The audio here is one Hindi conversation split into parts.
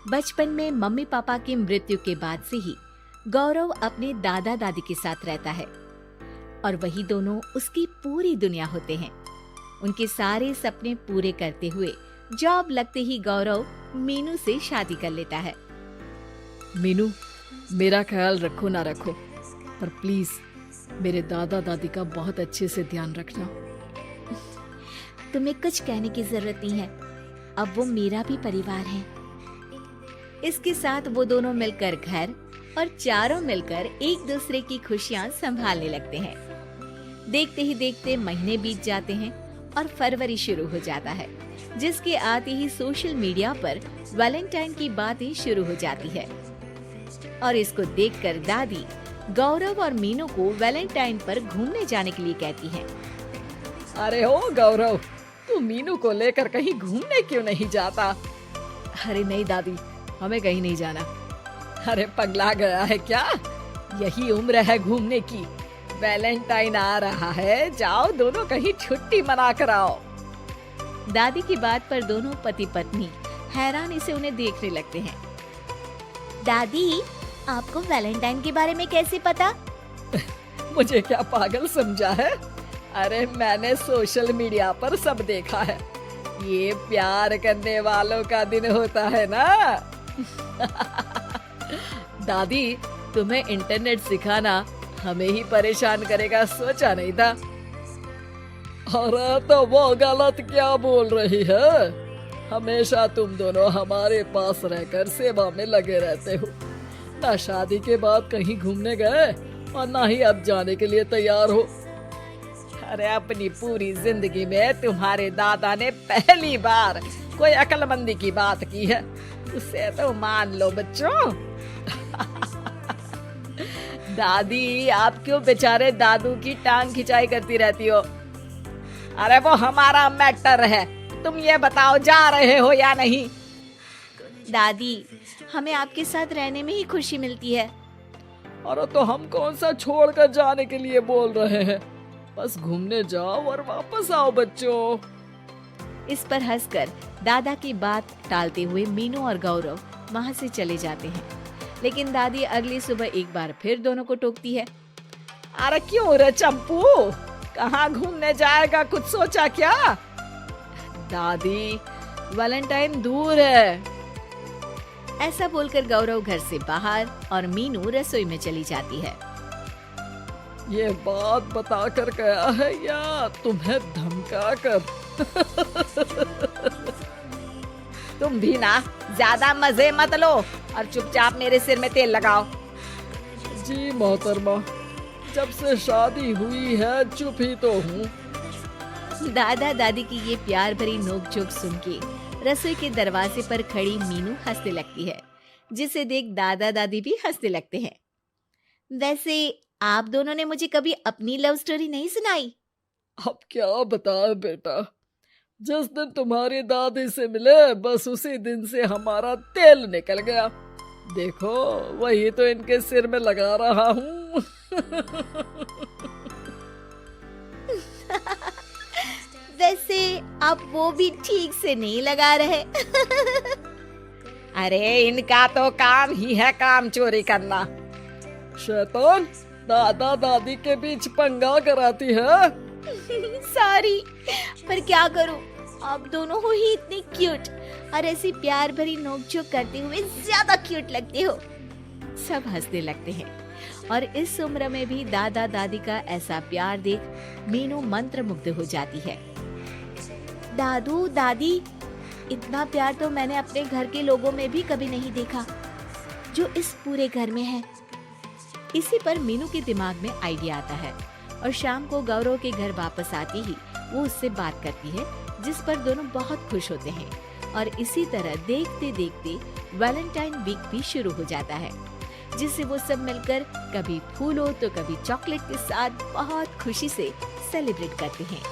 बचपन में मम्मी पापा की मृत्यु के बाद से ही गौरव अपने दादा दादी के साथ रहता है और वही दोनों उसकी पूरी दुनिया होते हैं। उनके सारे सपने पूरे करते हुए जॉब लगते ही गौरव मीनू से शादी कर लेता है। मीनू, मेरा ख्याल रखो ना रखो, पर प्लीज मेरे दादा दादी का बहुत अच्छे से ध्यान रखना। तुम्हें कुछ कहने की जरूरत नहीं है, अब वो मेरा भी परिवार है। इसके साथ वो दोनों मिलकर घर और चारों मिलकर एक दूसरे की खुशियां संभालने लगते हैं। देखते ही देखते महीने बीत जाते हैं और फरवरी शुरू हो जाता है, जिसके आते ही सोशल मीडिया पर वैलेंटाइन की बातें शुरू हो जाती है और इसको देखकर दादी गौरव और मीनू को वैलेंटाइन पर घूमने जाने के लिए कहती हैं। अरे ओ गौरव, तू मीनू को लेकर कहीं घूमने क्यों नहीं जाता? अरे नहीं दादी, हमें कहीं नहीं जाना। अरे पगला गया है क्या? यही उम्र है घूमने की। वैलेंटाइन आ रहा है, जाओ दोनों कहीं छुट्टी मना कर आओ। दादी की बात पर दोनों पति पत्नी हैरानी से उन्हें देखने लगते हैं। दादी, आपको वैलेंटाइन के बारे में कैसे पता? मुझे क्या पागल समझा है? अरे मैंने सोशल मीडिया पर सब देखा है। ये प्यार करने वालों का दिन होता है ना। दादी, तुम्हें इंटरनेट सिखाना हमें ही परेशान करेगा, सोचा नहीं था। अरे तो वो गलत क्या बोल रही है? हमेशा तुम दोनों हमारे पास रहकर सेवा में लगे रहते हो। ना शादी के बाद कहीं घूमने गए और ना ही अब जाने के लिए तैयार हो। अरे अपनी पूरी जिंदगी में तुम्हारे दादा ने पहली बार कोई अक्लमंदी की बात की है, उसे तो मान लो बच्चों। दादी, आप क्यों बेचारे दादू की टांग खिंचाई करती रहती हो? अरे वो हमारा मैटर है, तुम ये बताओ जा रहे हो या नहीं? दादी, हमें आपके साथ रहने में ही खुशी मिलती है। अरे तो हम कौन सा छोड़कर जाने के लिए बोल रहे हैं? बस घूमने जाओ और वापस आओ बच्चों। इस पर हंसकर दादा की बात टालते हुए मीनू और गौरव वहाँ से चले जाते हैं। लेकिन दादी अगली सुबह एक बार फिर दोनों को टोकती है। अरे क्यों रे चंपू, कहाँ घूमने जाएगा, कुछ सोचा क्या? दादी, वैलेंटाइन दूर है। ऐसा बोलकर गौरव घर से बाहर और मीनू रसोई में चली जाती है। ये बात बता कर गया है या तुम्हें धमका कर? तुम भी ना ज्यादा मजे मत लो और चुपचाप मेरे सिर में तेल लगाओ। जी मोहतरमा, जब से शादी हुई है चुप ही तो हूँ। दादा दादी की ये प्यार भरी नोकझोंक सुन के रसोई के दरवाजे पर खड़ी मीनू हंसने लगती है, जिसे देख दादा दादी भी हंसने लगते हैं। वैसे आप दोनों ने मुझे कभी अपनी लव स्टोरी नहीं सुनाई। अब क्या बताए बेटा, जिस दिन तुम्हारी दादी से मिले बस उसी दिन से हमारा तेल निकल गया। देखो वही तो इनके सिर में लगा रहा हूँ। वैसे आप वो भी ठीक से नहीं लगा रहे। अरे इनका तो काम ही है काम चोरी करना। शैतान, दादा दादी के बीच पंगा कराती है। सॉरी, पर क्या करूं, आप दोनों हो ही इतने क्यूट और ऐसी प्यार भरी नोकझोंक करते हुए ज्यादा क्यूट लगते हो। सब हंसने लगते हैं और इस उम्र में भी दादा दादी का ऐसा प्यार देख मीनू मंत्रमुग्ध हो जाती है। दादू दादी, इतना प्यार तो मैंने अपने घर के लोगों में भी कभी नहीं देखा जो इस पूरे घर में है। इसी पर मीनू के दिमाग में आइडिया आता है और शाम को गौरव के घर वापस आती ही वो उससे बात करती है, जिस पर दोनों बहुत खुश होते हैं और इसी तरह देखते देखते वैलेंटाइन वीक भी शुरू हो जाता है, जिसे वो सब मिलकर कभी फूलों तो कभी चॉकलेट के साथ बहुत खुशी से सेलिब्रेट करते हैं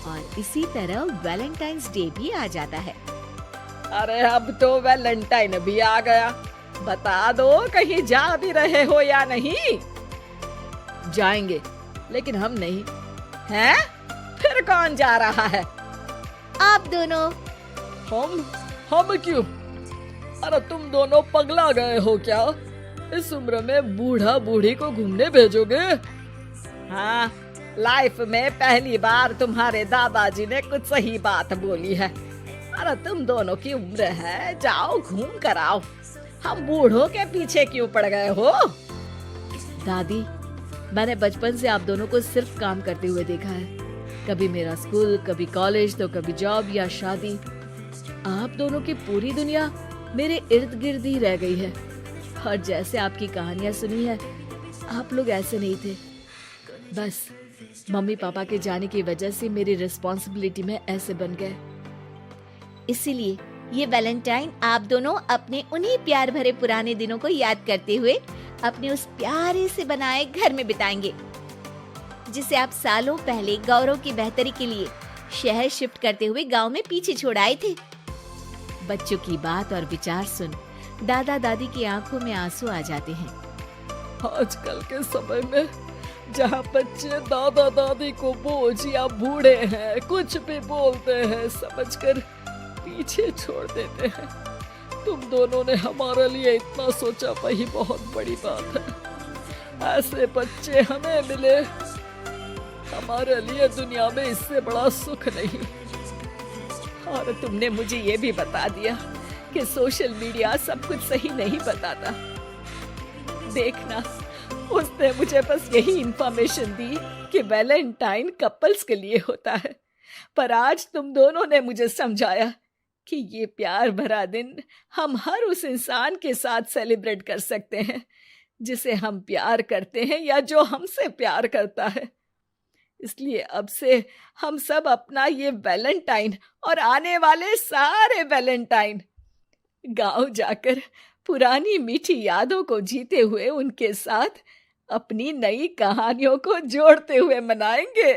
और इसी तरह वैलेंटाइंस डे भी आ जाता है। अरे अब तो वैलेंटाइन भी आ गया, बता दो कहीं जा भी रहे हो या नहीं? जाएंगे, लेकिन हम नहीं। हैं? फिर कौन जा रहा है? आप दोनों। हम क्यों? अरे तुम दोनों पगला गए हो क्या? इस उम्र में बूढ़ा बूढ़ी को घूमने भेजोगे? हाँ, लाइफ में पहली बार तुम्हारे दादाजी ने कुछ सही बात बोली है। अरे तुम दोनों की उम्र है, जाओ घूम कर आओ, हम बूढ़ों के पीछे क्यों पड़ गए हो? दादी, मैंने बचपन से आप दोनों को सिर्फ काम करते हुए देखा है। कभी मेरा स्कूल, कभी कॉलेज, तो कभी जॉब या शादी। आप दोनों की पूरी दुनिया मेरे इर्द गिर्द ही रह गई है। और जैसे आपकी कहानियां सुनी है, आप लोग ऐसे नहीं थे। बस मम्मी पापा के जाने की वजह से मेरी रिस्पॉन्सिबिलिटी में ऐसे बन गए। इसीलिए ये वैलेंटाइन आप दोनों अपने उन्हीं प्यार भरे पुराने दिनों को याद करते हुए अपने उस प्यारे से बनाए घर में बिताएंगे, जिसे आप सालों पहले गौरव की बेहतरी के लिए शहर शिफ्ट करते हुए गांव में पीछे छोड़ आए थे। बच्चों की बात और विचार सुन दादा दादी की आंखों में आंसू आ जाते हैं। आजकल के समय में जहाँ बच्चे दादा दादी को बोझ या बूढ़े हैं, कुछ भी बोलते हैं समझकर पीछे छोड़ देते हैं। तुम दोनों ने हमारे लिए इतना सोचा, वही बहुत बड़ी बात है। ऐसे बच्चे हमें मिले, हमारे लिए दुनिया में इससे बड़ा सुख नहीं। और तुमने मुझे ये भी बता दिया कि सोशल मीडिया सब कुछ सही नहीं बताता। देखना, उसने मुझे बस यही इंफॉर्मेशन दी कि वैलेंटाइन कपल्स के लिए होता है, पर आज तुम दोनों ने मुझे समझाया कि ये प्यार भरा दिन हम हर उस इंसान के साथ सेलिब्रेट कर सकते हैं जिसे हम प्यार करते हैं या जो हमसे प्यार करता है। इसलिए अब से हम सब अपना ये वैलेंटाइन और आने वाले सारे वैलेंटाइन गांव जाकर पुरानी मीठी यादों को जीते हुए उनके साथ अपनी नई कहानियों को जोड़ते हुए मनाएंगे।